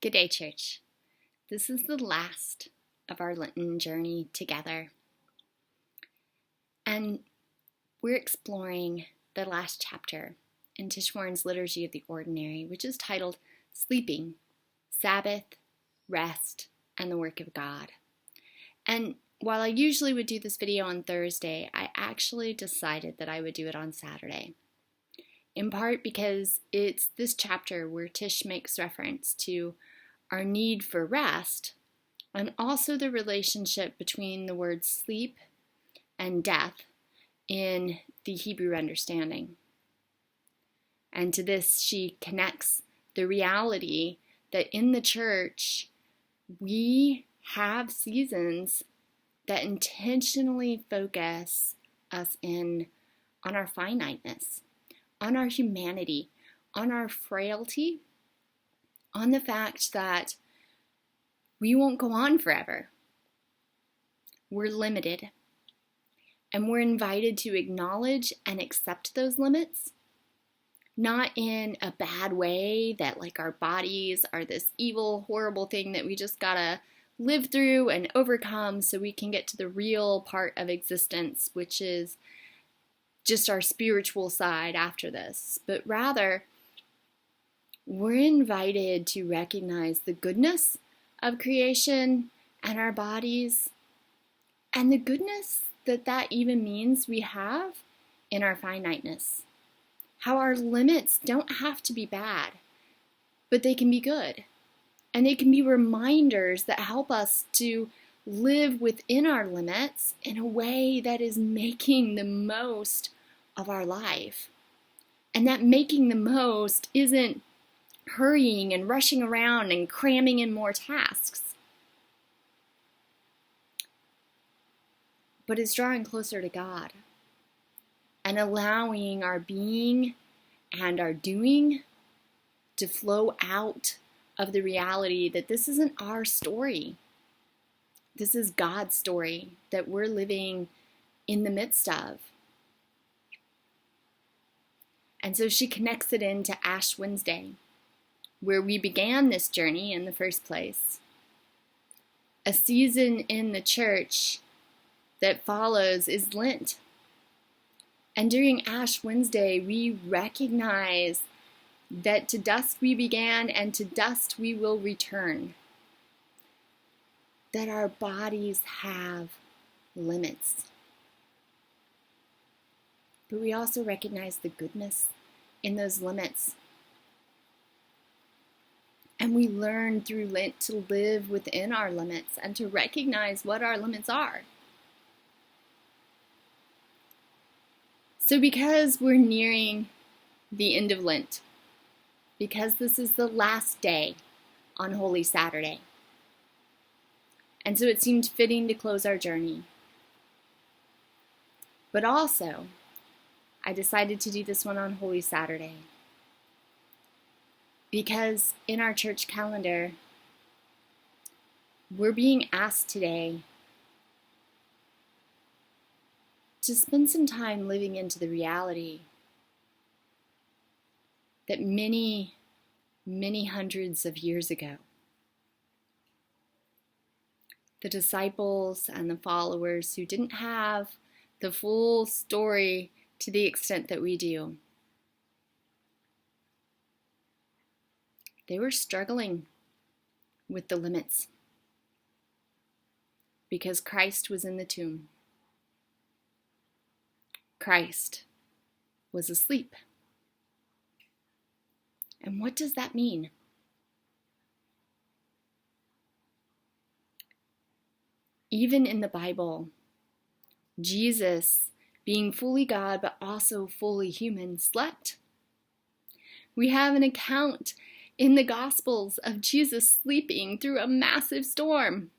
Good day, church. This is the last of our Lenten journey together. And we're exploring the last chapter in Tish Warren's Liturgy of the Ordinary, which is titled Sleeping, Sabbath, Rest, and the Work of God. And while I usually would do this video on Thursday, I actually decided that I would do it on Saturday. In part because it's this chapter where Tish makes reference to our need for rest, and also the relationship between the words sleep and death in the Hebrew understanding. And to this, she connects the reality that in the church, we have seasons that intentionally focus us in on our finiteness, on our humanity, on our frailty, on the fact that we won't go on forever. We're limited, and we're invited to acknowledge and accept those limits, not in a bad way that like our bodies are this evil, horrible thing that we just gotta live through and overcome so we can get to the real part of existence, which is just our spiritual side after this, but rather we're invited to recognize the goodness of creation and our bodies, and the goodness that even means we have in our finiteness. How our limits don't have to be bad, but they can be good. And they can be reminders that help us to live within our limits in a way that is making the most of our life. And that making the most isn't hurrying and rushing around and cramming in more tasks, but it's drawing closer to God and allowing our being and our doing to flow out of the reality that this isn't our story. This is God's story that we're living in the midst of. And so she connects it into Ash Wednesday, where we began this journey in the first place. A season in the church that follows is Lent. And during Ash Wednesday, we recognize that to dust we began and to dust we will return. That our bodies have limits. But we also recognize the goodness in those limits. And we learn through Lent to live within our limits and to recognize what our limits are. So because we're nearing the end of Lent, because this is the last day on Holy Saturday, and so it seemed fitting to close our journey. But also, I decided to do this one on Holy Saturday, because in our church calendar, we're being asked today to spend some time living into the reality that many, many hundreds of years ago, the disciples and the followers who didn't have the full story to the extent that we do, they were struggling with the limits because Christ was in the tomb. Christ was asleep. And what does that mean? Even in the Bible, Jesus, being fully God but also fully human, slept. We have an account in the Gospels of Jesus sleeping through a massive storm.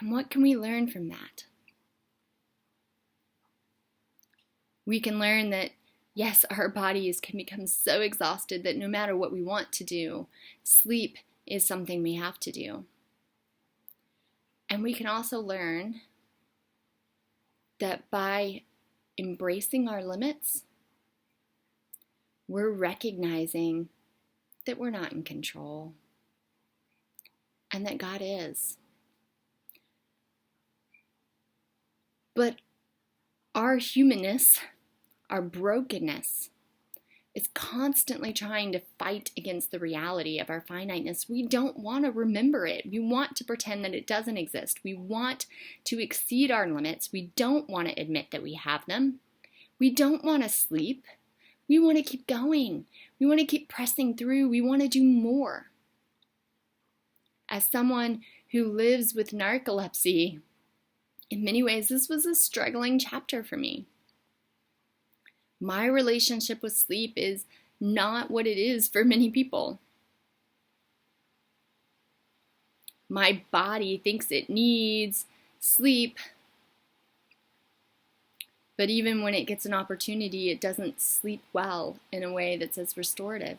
And what can we learn from that? We can learn that, yes, our bodies can become so exhausted that no matter what we want to do, sleep is something we have to do. And we can also learn that by embracing our limits, we're recognizing that we're not in control and that God is. But our humanness, our brokenness, is constantly trying to fight against the reality of our finiteness. We don't want to remember it. We want to pretend that it doesn't exist. We want to exceed our limits. We don't want to admit that we have them. We don't want to sleep. We want to keep going. We want to keep pressing through. We want to do more. As someone who lives with narcolepsy, in many ways, this was a struggling chapter for me. My relationship with sleep is not what it is for many people. My body thinks it needs sleep, but even when it gets an opportunity, it doesn't sleep well in a way that's as restorative.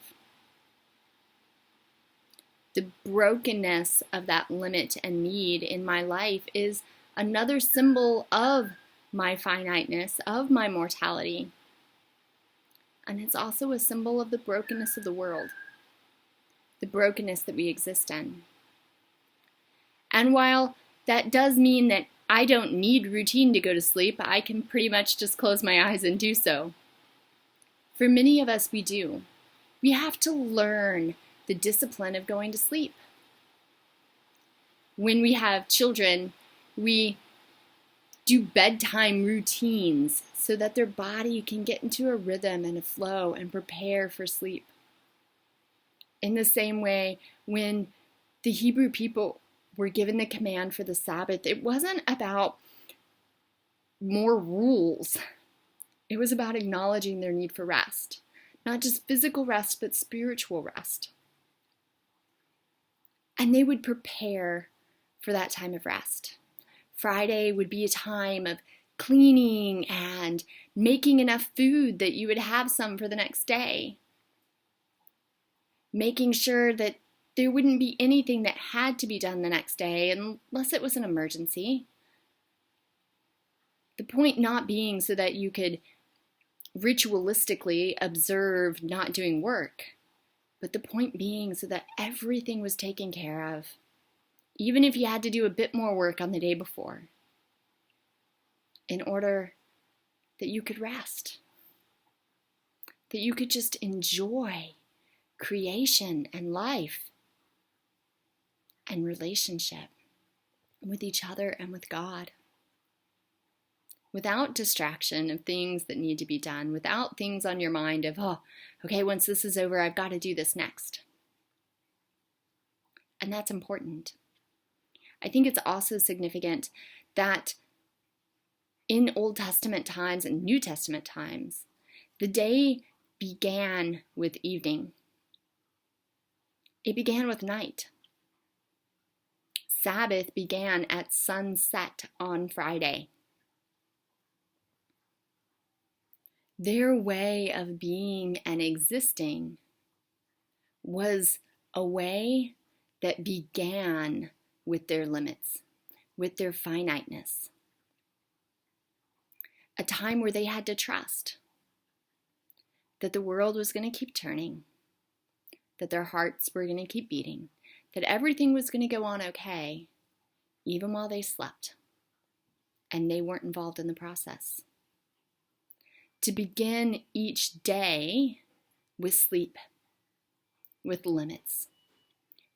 The brokenness of that limit and need in my life is another symbol of my finiteness, of my mortality. And it's also a symbol of the brokenness of the world, the brokenness that we exist in. And while that does mean that I don't need routine to go to sleep, I can pretty much just close my eyes and do so. For many of us, we do. We have to learn the discipline of going to sleep. When we have children, we do bedtime routines so that their body can get into a rhythm and a flow and prepare for sleep. In the same way, when the Hebrew people were given the command for the Sabbath, it wasn't about more rules. It was about acknowledging their need for rest. Not just physical rest, but spiritual rest. And they would prepare for that time of rest. Friday would be a time of cleaning and making enough food that you would have some for the next day. Making sure that there wouldn't be anything that had to be done the next day unless it was an emergency. The point not being so that you could ritualistically observe not doing work, but the point being so that everything was taken care of, even if you had to do a bit more work on the day before, in order that you could rest, that you could just enjoy creation and life and relationship with each other and with God, without distraction of things that need to be done, without things on your mind of, oh, okay, once this is over, I've got to do this next. And that's important. I think it's also significant that in Old Testament times and New Testament times, the day began with evening. It began with night. Sabbath began at sunset on Friday. Their way of being and existing was a way that began with their limits, with their finiteness. A time where they had to trust that the world was going to keep turning, that their hearts were going to keep beating, that everything was going to go on okay, even while they slept, and they weren't involved in the process. To begin each day with sleep, with limits,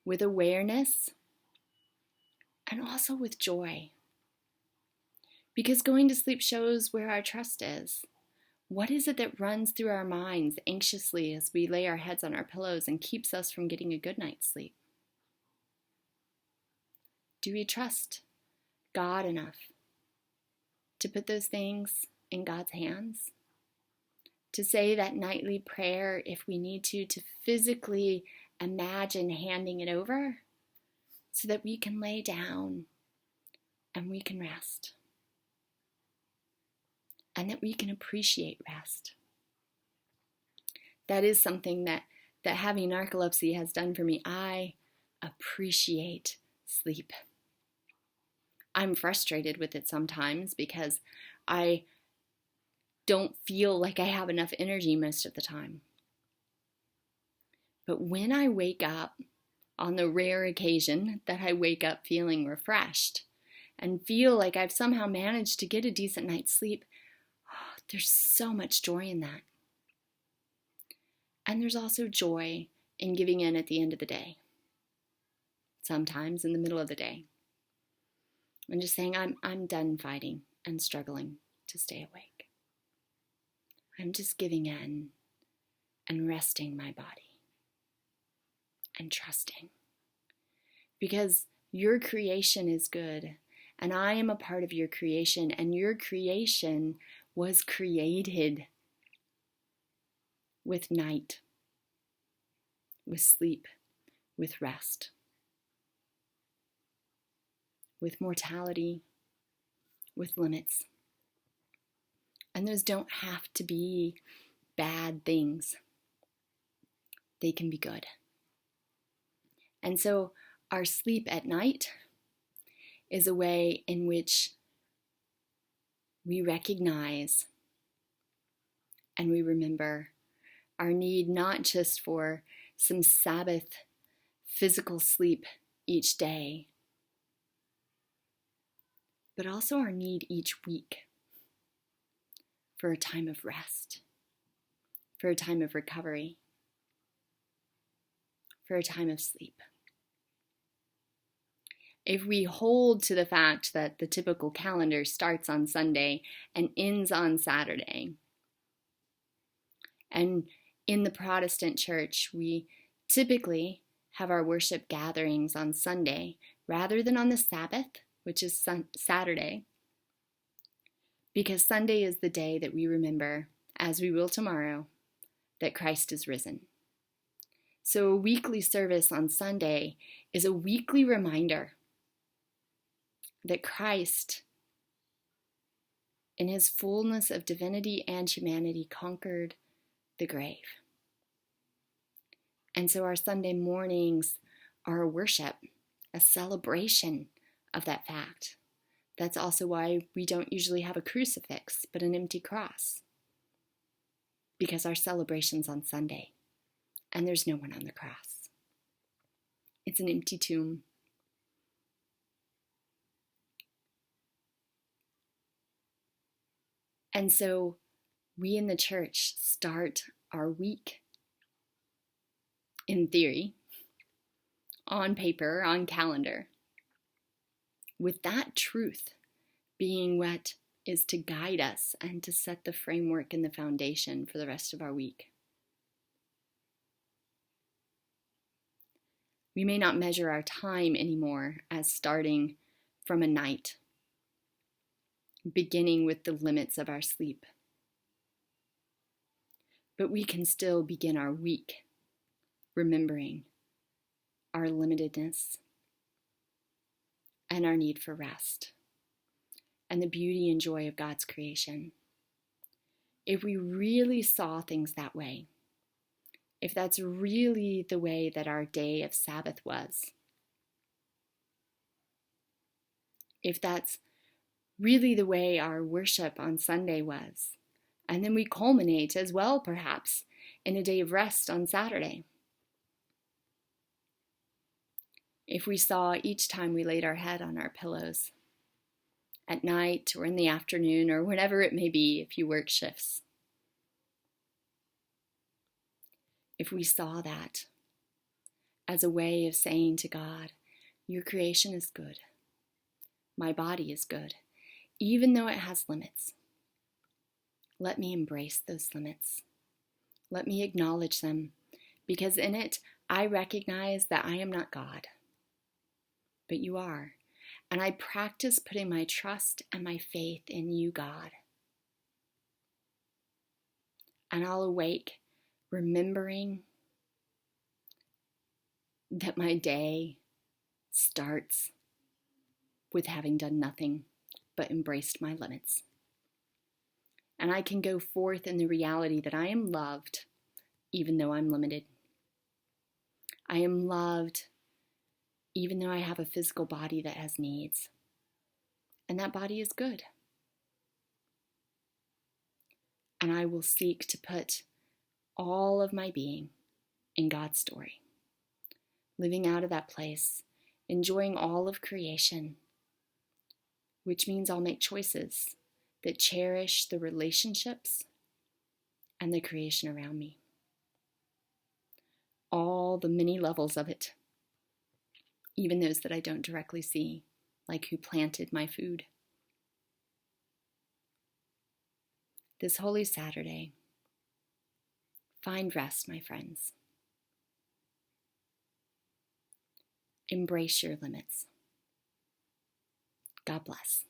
with awareness, and also with joy. Because going to sleep shows where our trust is. What is it that runs through our minds anxiously as we lay our heads on our pillows and keeps us from getting a good night's sleep? Do we trust God enough to put those things in God's hands? To say that nightly prayer if we need to physically imagine handing it over so that we can lay down and we can rest. And that we can appreciate rest. That is something that having narcolepsy has done for me. I appreciate sleep. I'm frustrated with it sometimes because I don't feel like I have enough energy most of the time. But when I wake up, on the rare occasion that I wake up feeling refreshed and feel like I've somehow managed to get a decent night's sleep, there's so much joy in that. And there's also joy in giving in at the end of the day, sometimes in the middle of the day, and just saying, I'm done fighting and struggling to stay awake. I'm just giving in and resting my body and trusting. Because your creation is good, and I am a part of your creation, and your creation was created with night, with sleep, with rest, with mortality, with limits. And those don't have to be bad things. They can be good. And so our sleep at night is a way in which we recognize and we remember our need not just for some Sabbath physical sleep each day, but also our need each week for a time of rest, for a time of recovery, for a time of sleep. If we hold to the fact that the typical calendar starts on Sunday and ends on Saturday, and in the Protestant church, we typically have our worship gatherings on Sunday rather than on the Sabbath, which is Saturday, because Sunday is the day that we remember, as we will tomorrow, that Christ is risen. So a weekly service on Sunday is a weekly reminder that Christ, in his fullness of divinity and humanity, conquered the grave. And so our Sunday mornings are a worship, a celebration of that fact. That's also why we don't usually have a crucifix, but an empty cross. Because our celebration's on Sunday, and there's no one on the cross. It's an empty tomb. And so we in the church start our week, in theory, on paper, on calendar, with that truth being what is to guide us and to set the framework and the foundation for the rest of our week. We may not measure our time anymore as starting from a night, beginning with the limits of our sleep. But we can still begin our week remembering our limitedness and our need for rest and the beauty and joy of God's creation. If we really saw things that way, if that's really the way that our day of Sabbath was, if that's really the way our worship on Sunday was, and then we culminate as well, perhaps, in a day of rest on Saturday. If we saw each time we laid our head on our pillows, at night or in the afternoon or whenever it may be if you work shifts, if we saw that as a way of saying to God, your creation is good, my body is good, even though it has limits. Let me embrace those limits. Let me acknowledge them, because in it I recognize that I am not God, but you are. And I practice putting my trust and my faith in you, God. And I'll awake remembering that my day starts with having done nothing but embraced my limits. And I can go forth in the reality that I am loved even though I'm limited. I am loved even though I have a physical body that has needs. And that body is good. And I will seek to put all of my being in God's story, living out of that place, enjoying all of creation, which means I'll make choices that cherish the relationships and the creation around me. All the many levels of it, even those that I don't directly see, like who planted my food. This Holy Saturday, find rest, my friends. Embrace your limits. God bless.